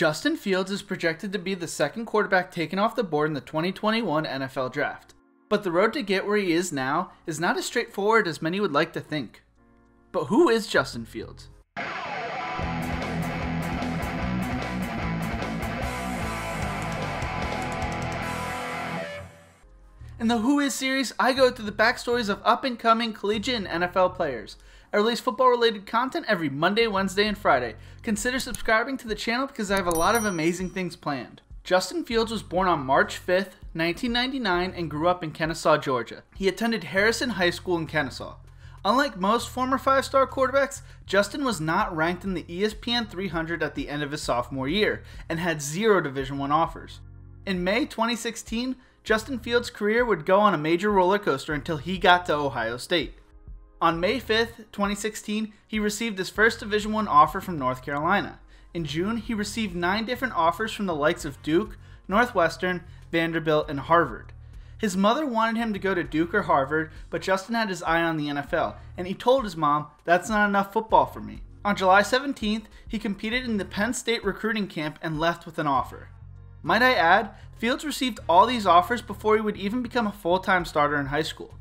Justin Fields is projected to be the second quarterback taken off the board in the 2021 NFL Draft. But the road to get where he is now is not as straightforward as many would like to think. But who is Justin Fields? In the Who Is series, I go through the backstories of up-and-coming collegiate and NFL players. I release football-related content every Monday, Wednesday, and Friday. Consider subscribing to the channel because I have a lot of amazing things planned. Justin Fields was born on March 5th, 1999 and grew up in Kennesaw, Georgia. He attended Harrison High School in Kennesaw. Unlike most former 5-star quarterbacks, Justin was not ranked in the ESPN 300 at the end of his sophomore year and had 0 Division I offers. In May 2016, Justin Fields' career would go on a major roller coaster until he got to Ohio State. On May 5th, 2016, he received his first Division I offer from North Carolina. In June, he received 9 different offers from the likes of Duke, Northwestern, Vanderbilt, and Harvard. His mother wanted him to go to Duke or Harvard, but Justin had his eye on the NFL, and he told his mom, "That's not enough football for me." On July 17th, he competed in the Penn State recruiting camp and left with an offer. Might I add, Fields received all these offers before he would even become a full-time starter in high school.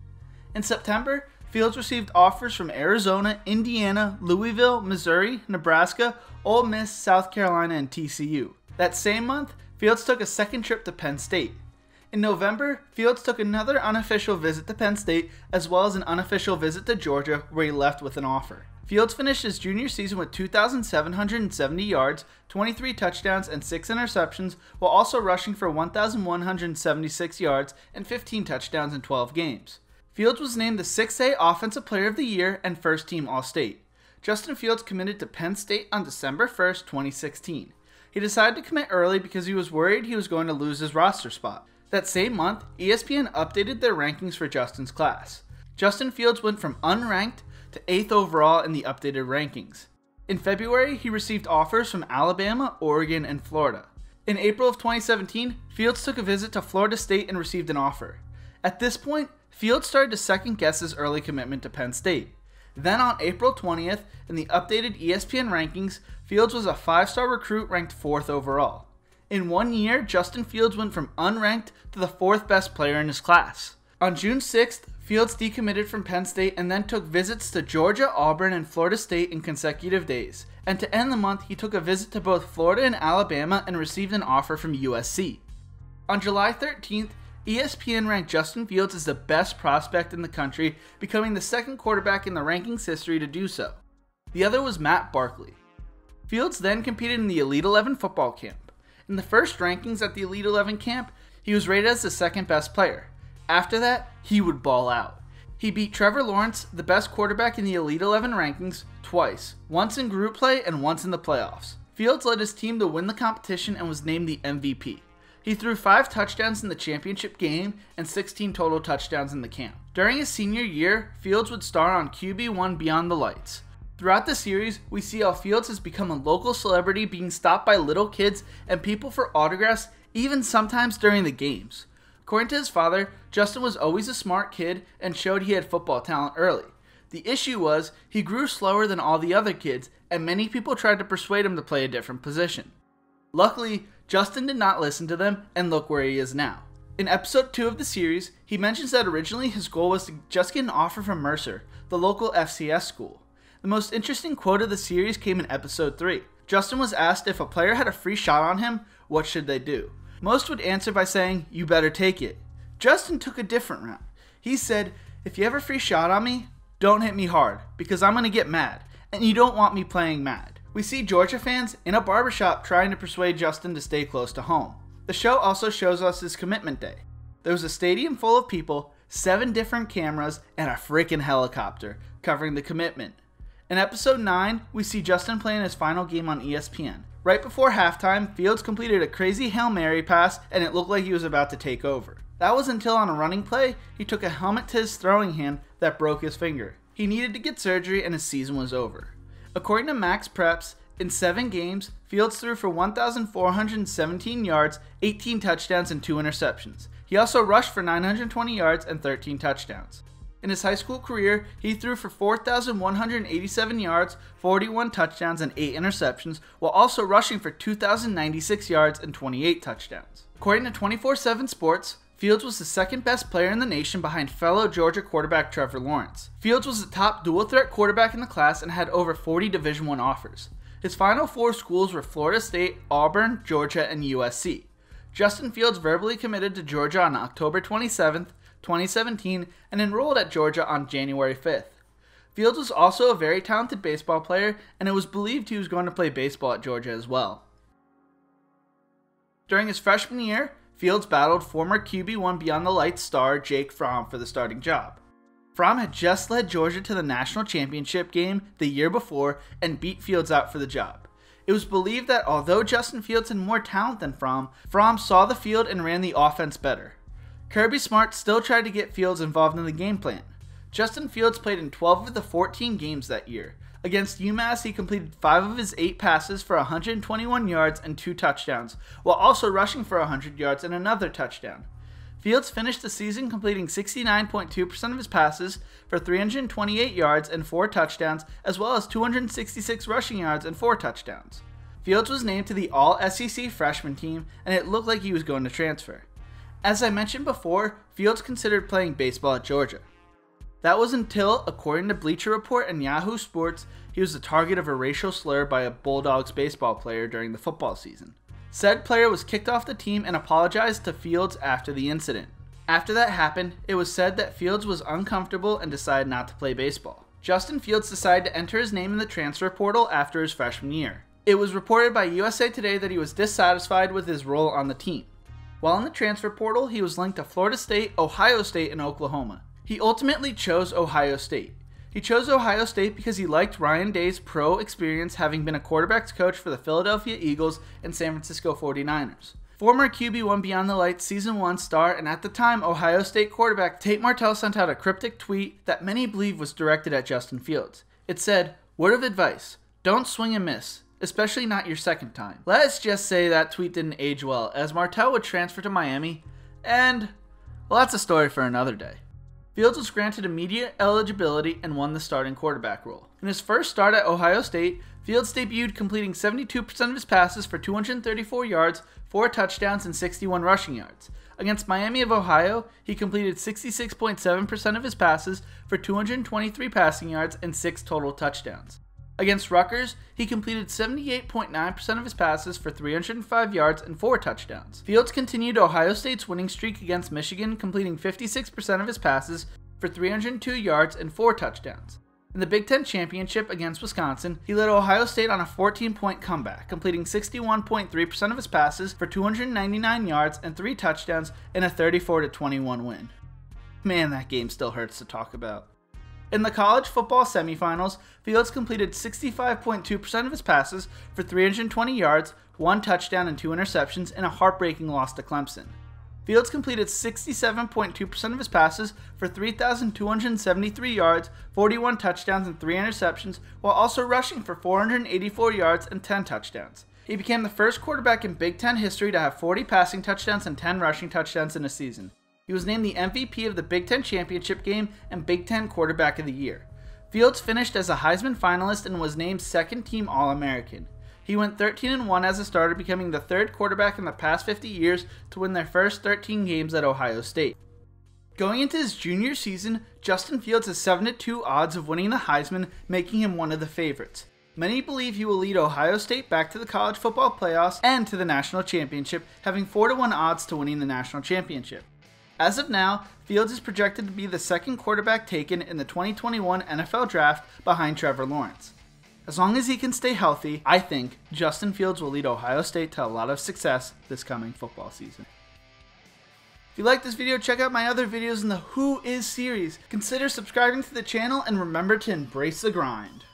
In September, Fields received offers from Arizona, Indiana, Louisville, Missouri, Nebraska, Ole Miss, South Carolina, and TCU. That same month, Fields took a second trip to Penn State. In November, Fields took another unofficial visit to Penn State, as well as an unofficial visit to Georgia, where he left with an offer. Fields finished his junior season with 2,770 yards, 23 touchdowns, and 6 interceptions, while also rushing for 1,176 yards and 15 touchdowns in 12 games. Fields was named the 6A Offensive Player of the Year and First Team All-State. Justin Fields committed to Penn State on December 1st, 2016. He decided to commit early because he was worried he was going to lose his roster spot. That same month, ESPN updated their rankings for Justin's class. Justin Fields went from unranked to 8th overall in the updated rankings. In February, he received offers from Alabama, Oregon, and Florida. In April of 2017, Fields took a visit to Florida State and received an offer. At this point, Fields started to second-guess his early commitment to Penn State. Then on April 20th, in the updated ESPN rankings, Fields was a 5-star recruit ranked 4th overall. In 1 year, Justin Fields went from unranked to the 4th best player in his class. On June 6th, Fields decommitted from Penn State and then took visits to Georgia, Auburn, and Florida State in consecutive days. And to end the month, he took a visit to both Florida and Alabama and received an offer from USC. On July 13th, ESPN ranked Justin Fields as the best prospect in the country, becoming the second quarterback in the rankings history to do so. The other was Matt Barkley. Fields then competed in the Elite 11 football camp. In the first rankings at the Elite 11 camp, he was rated as the second best player. After that, he would ball out. He beat Trevor Lawrence, the best quarterback in the Elite 11 rankings, twice, once in group play and once in the playoffs. Fields led his team to win the competition and was named the MVP. He threw 5 touchdowns in the championship game and 16 total touchdowns in the camp. During his senior year, Fields would star on QB1 Beyond the Lights. Throughout the series, we see how Fields has become a local celebrity, being stopped by little kids and people for autographs, even sometimes during the games. According to his father, Justin was always a smart kid and showed he had football talent early. The issue was, he grew slower than all the other kids, and many people tried to persuade him to play a different position. Luckily, Justin did not listen to them, and look where he is now. In episode 2 of the series, he mentions that originally his goal was to just get an offer from Mercer, the local FCS school. The most interesting quote of the series came in episode 3. Justin was asked if a player had a free shot on him, what should they do? Most would answer by saying, "You better take it." Justin took a different route. He said, "If you have a free shot on me, don't hit me hard, because I'm going to get mad, and you don't want me playing mad." We see Georgia fans in a barbershop trying to persuade Justin to stay close to home. The show also shows us his commitment day. There was a stadium full of people, 7 different cameras, and a freaking helicopter covering the commitment. In episode 9, we see Justin playing his final game on ESPN. Right before halftime, Fields completed a crazy Hail Mary pass, and it looked like he was about to take over. That was until on a running play, he took a helmet to his throwing hand that broke his finger. He needed to get surgery and his season was over. According to Max Preps, in 7 games, Fields threw for 1,417 yards, 18 touchdowns, and 2 interceptions. He also rushed for 920 yards and 13 touchdowns. In his high school career, he threw for 4,187 yards, 41 touchdowns, and 8 interceptions, while also rushing for 2,096 yards and 28 touchdowns. According to 24/7 Sports, Fields was the second best player in the nation behind fellow Georgia quarterback Trevor Lawrence. Fields was the top dual-threat quarterback in the class and had over 40 Division I offers. His final 4 schools were Florida State, Auburn, Georgia, and USC. Justin Fields verbally committed to Georgia on October 27, 2017, and enrolled at Georgia on January 5th. Fields was also a very talented baseball player, and it was believed he was going to play baseball at Georgia as well. During his freshman year, Fields battled former QB1 Beyond the Lights star Jake Fromm for the starting job. Fromm had just led Georgia to the national championship game the year before and beat Fields out for the job. It was believed that although Justin Fields had more talent than Fromm saw the field and ran the offense better. Kirby Smart still tried to get Fields involved in the game plan. Justin Fields played in 12 of the 14 games that year. Against UMass, he completed 5 of his 8 passes for 121 yards and 2 touchdowns, while also rushing for 100 yards and another touchdown. Fields finished the season completing 69.2% of his passes for 328 yards and 4 touchdowns, as well as 266 rushing yards and 4 touchdowns. Fields was named to the All-SEC freshman team, and it looked like he was going to transfer. As I mentioned before, Fields considered playing baseball at Georgia. That was until, according to Bleacher Report and Yahoo Sports, he was the target of a racial slur by a Bulldogs baseball player during the football season. Said player was kicked off the team and apologized to Fields after the incident. After that happened, it was said that Fields was uncomfortable and decided not to play baseball. Justin Fields decided to enter his name in the transfer portal after his freshman year. It was reported by USA Today that he was dissatisfied with his role on the team. While in the transfer portal, he was linked to Florida State, Ohio State, and Oklahoma. He ultimately chose Ohio State. He chose Ohio State because he liked Ryan Day's pro experience, having been a quarterback's coach for the Philadelphia Eagles and San Francisco 49ers. Former QB1 Beyond the Lights Season 1 star and at the time Ohio State quarterback Tate Martell sent out a cryptic tweet that many believe was directed at Justin Fields. It said, "Word of advice, don't swing and miss, especially not your second time." Let's just say that tweet didn't age well, as Martell would transfer to Miami, and, well, that's a story for another day. Fields was granted immediate eligibility and won the starting quarterback role. In his first start at Ohio State, Fields debuted completing 72% of his passes for 234 yards, 4 touchdowns, and 61 rushing yards. Against Miami of Ohio, he completed 66.7% of his passes for 223 passing yards and 6 total touchdowns. Against Rutgers, he completed 78.9% of his passes for 305 yards and 4 touchdowns. Fields continued Ohio State's winning streak against Michigan, completing 56% of his passes for 302 yards and 4 touchdowns. In the Big Ten Championship against Wisconsin, he led Ohio State on a 14-point comeback, completing 61.3% of his passes for 299 yards and 3 touchdowns in a 34-21 win. Man, that game still hurts to talk about. In the college football semifinals, Fields completed 65.2% of his passes for 320 yards, 1 touchdown, and 2 interceptions in a heartbreaking loss to Clemson. Fields completed 67.2% of his passes for 3,273 yards, 41 touchdowns, and 3 interceptions, while also rushing for 484 yards and 10 touchdowns. He became the first quarterback in Big Ten history to have 40 passing touchdowns and 10 rushing touchdowns in a season. He was named the MVP of the Big Ten Championship game and Big Ten Quarterback of the Year. Fields finished as a Heisman finalist and was named second-team All-American. He went 13-1 as a starter, becoming the 3rd quarterback in the past 50 years to win their first 13 games at Ohio State. Going into his junior season, Justin Fields has 7-2 odds of winning the Heisman, making him one of the favorites. Many believe he will lead Ohio State back to the college football playoffs and to the national championship, having 4-1 odds to winning the national championship. As of now, Fields is projected to be the 2nd quarterback taken in the 2021 NFL Draft behind Trevor Lawrence. As long as he can stay healthy, I think Justin Fields will lead Ohio State to a lot of success this coming football season. If you like this video, check out my other videos in the Who Is series. Consider subscribing to the channel and remember to embrace the grind.